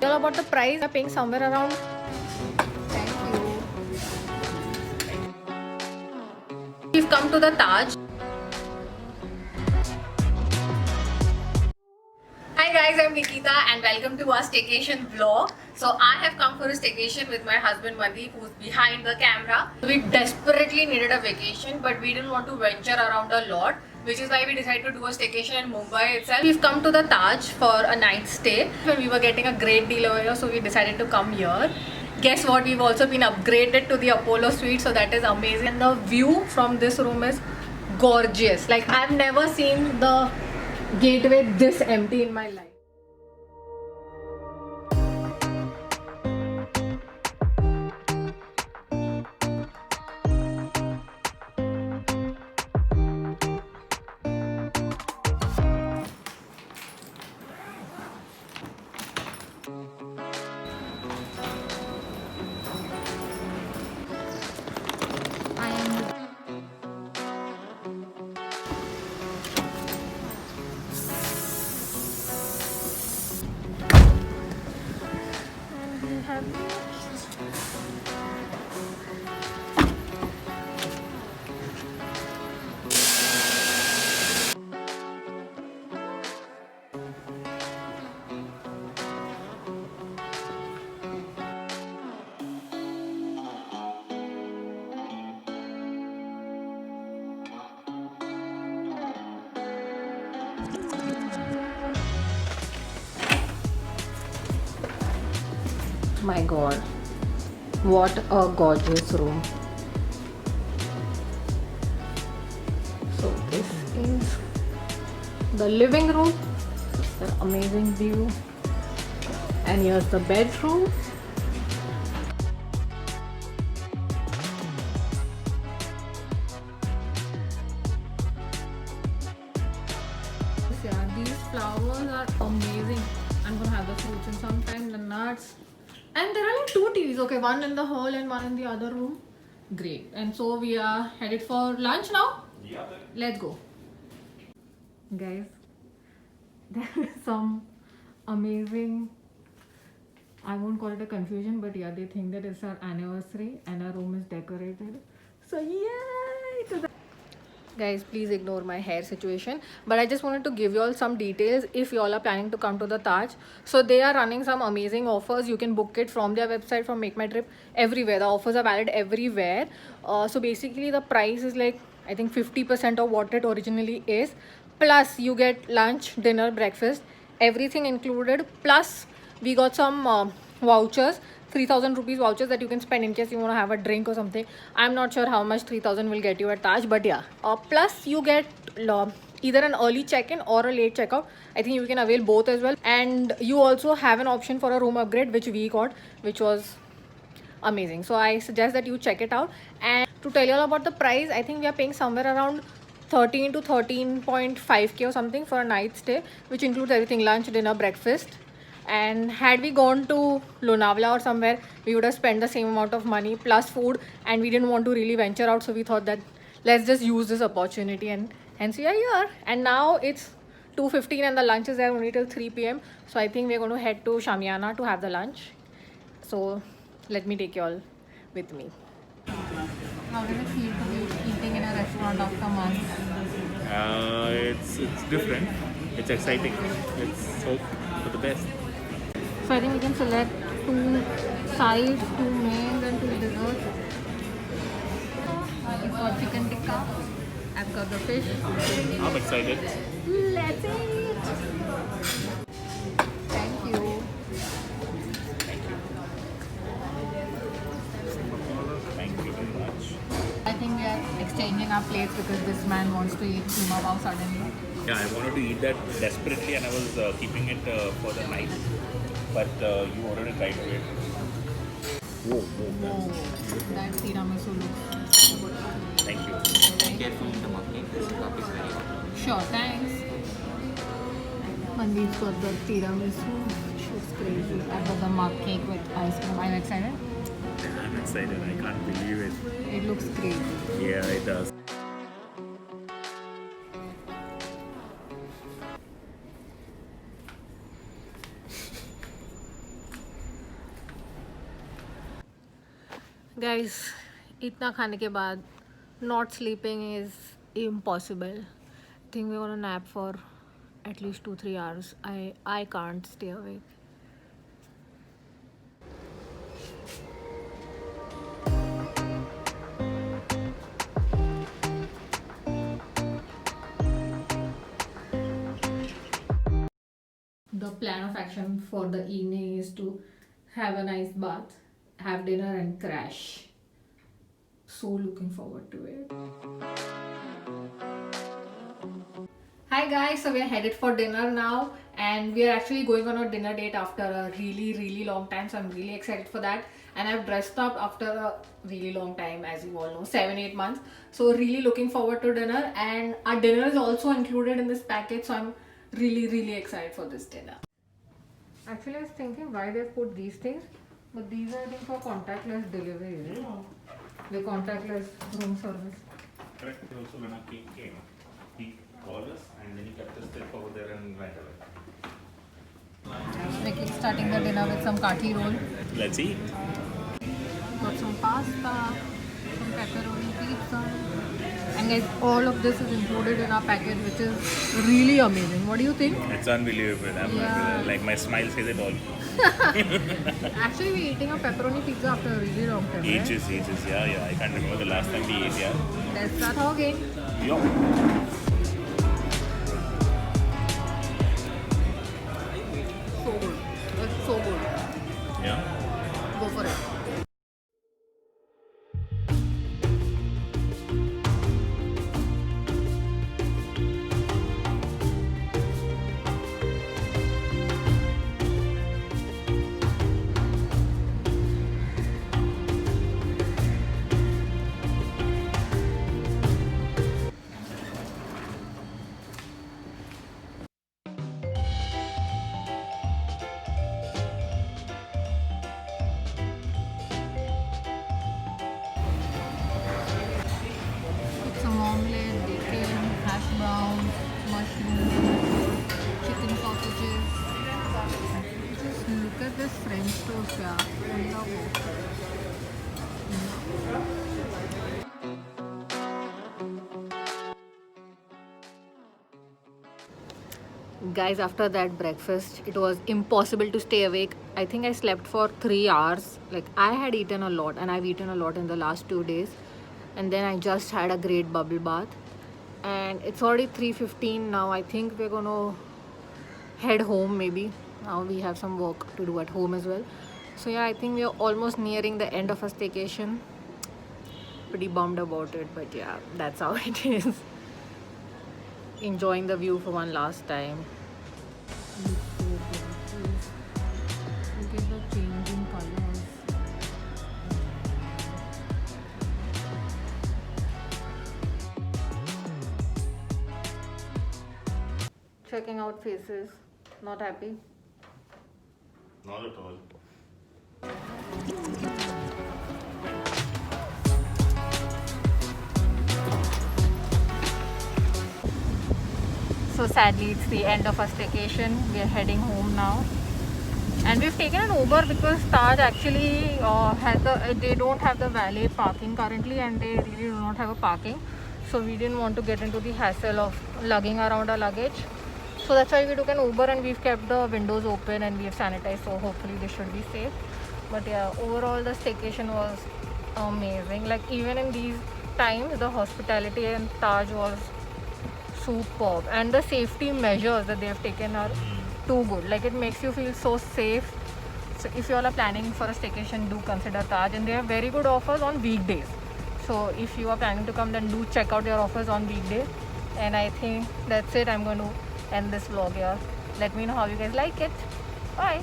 All about the price, we are paying somewhere around. Thank you. We've come to the Taj. Hi guys, I'm Nikita and welcome to our staycation vlog. So I have come for a staycation with my husband Mandeep, who's behind the camera. We desperately needed a vacation, but we didn't want to venture around a lot, which is why we decided to do a staycation in Mumbai itself. We've come to the Taj for a night stay when we were getting a great deal over here, so we decided to come here. Guess what? We've also been upgraded to the Apollo suite, so that is amazing. And the view from this room is gorgeous. Like, I've never seen the gateway this empty in my life. My god, what a gorgeous room. So this is the living room, the amazing view, and here's the bedroom. Yeah, these flowers are amazing. I'm gonna have the fruits in some time, the nuts. And there are like two TVs, okay, one in the hall and one in the other room. Great. And so we are headed for lunch now. Yeah. Let's go. Guys, there is some amazing, I won't call it a confusion, but yeah, they think that it's our anniversary and our room is decorated. So yay to the guys, please ignore my hair situation, but I just wanted to give you all some details if you all are planning to come to the Taj. So they are running some amazing offers. You can book it from their website, from Make My Trip, everywhere. The offers are valid everywhere. So basically the price is like, I think 50% of what it originally is, plus you get lunch, dinner, breakfast, everything included, plus we got some vouchers, 3000 rupees vouchers that you can spend in case you want to have a drink or something. I'm not sure how much 3000 will get you at Taj, but yeah. Plus you get either an early check-in or a late checkout. I think you can avail both as well. And you also have an option for a room upgrade, which we got, which was amazing. So I suggest that you check it out. And to tell you all about the price, I think we are paying somewhere around 13 to 13.5k or something for a night stay, which includes everything: lunch, dinner, breakfast. And had we gone to Lonavala or somewhere, we would have spent the same amount of money plus food, and we didn't want to really venture out, so we thought that let's just use this opportunity, and hence we are here. And now it's 2:15 and the lunch is there only till 3 p.m. So I think we're going to head to Shamiana to have the lunch. So let me take you all with me. How does it feel to be eating in a restaurant after months? It's different. It's exciting. Let's hope for the best. So I think we can select 2 sides, 2 mains and 2 desserts. I've got chicken tikka. I've got the fish. I'm excited. Let's eat! Thank you. Thank you very much. I think we are exchanging our plates because this man wants to eat keema bao suddenly. Yeah, I wanted to eat that desperately and I was keeping it for the night. But you already tried to it. Whoa, that tiramisu looks good. Thank you. Be careful in the market. This cup is very hot. Sure, thanks. Mandeep's got the tiramisu. Looks crazy. I got the mug cake with ice cream. Are you excited? I'm excited. I can't believe it. It looks crazy. Yeah, it does. Guys, इतना खाने के बाद not sleeping is impossible. I think we're gonna nap for at least 2-3 hours. I can't stay awake. The plan of action for the evening is to have a nice bath, have dinner, and crash. So looking forward to it. Hi guys, so we are headed for dinner now, and we are actually going on a dinner date after a really long time. So I'm really excited for that, and I've dressed up after a really long time, as you all know, 7-8 months. So really looking forward to dinner, and our dinner is also included in this package. So I'm really excited for this dinner. Actually, I was thinking why they put these things, but these are I think for contactless delivery, right? The contactless room service. Correct. Also, when our king came, he called us and then he kept us there over there and went away. Making starting the dinner with some kathi roll. Let's eat. Got some pasta, some pepperoni pizza. And guys, all of this is included in our package, which is really amazing. What do you think? It's unbelievable. Yeah. Like my smile says it all. Actually, we're eating a pepperoni pizza after a really long time. Right? Ages. Yeah. I can't remember the last time we ate, yeah. Let's start again. Yo. So good. It's so good. Yeah. Go for it. Some omelette, bacon, hash browns, mushrooms, chicken sausages. Just look at this French toast, yeah. I love it. Guys, after that breakfast, it was impossible to stay awake. I think I slept for 3 hours. Like, I had eaten a lot, and I've eaten a lot in the last 2 days. And then I just had a great bubble bath, and it's already 3:15 now. I think we're gonna head home. Maybe now we have some work to do at home as well. So yeah, I think we are almost nearing the end of our staycation. Pretty bummed about it, but yeah, that's how it is. Enjoying the view for one last time. Look at the changing colors. Checking out faces. Not happy. Not at all. So sadly, it's the end of our staycation. We are heading home now, and we've taken an Uber because Taj actually they don't have the valet parking currently, and they really do not have a parking. So we didn't want to get into the hassle of lugging around our luggage. So that's why we took an Uber, and we've kept the windows open and we've sanitized. So hopefully this should be safe. But yeah, overall the staycation was amazing. Like, even in these times, the hospitality in Taj was superb, and the safety measures that they have taken are too good. Like, it makes you feel so safe. So if you all are planning for a staycation, do consider Taj, and they have very good offers on weekdays. So if you are planning to come, then do check out their offers on weekdays. And I think that's it. I'm going to end this vlog here. Let me know how you guys like it. Bye.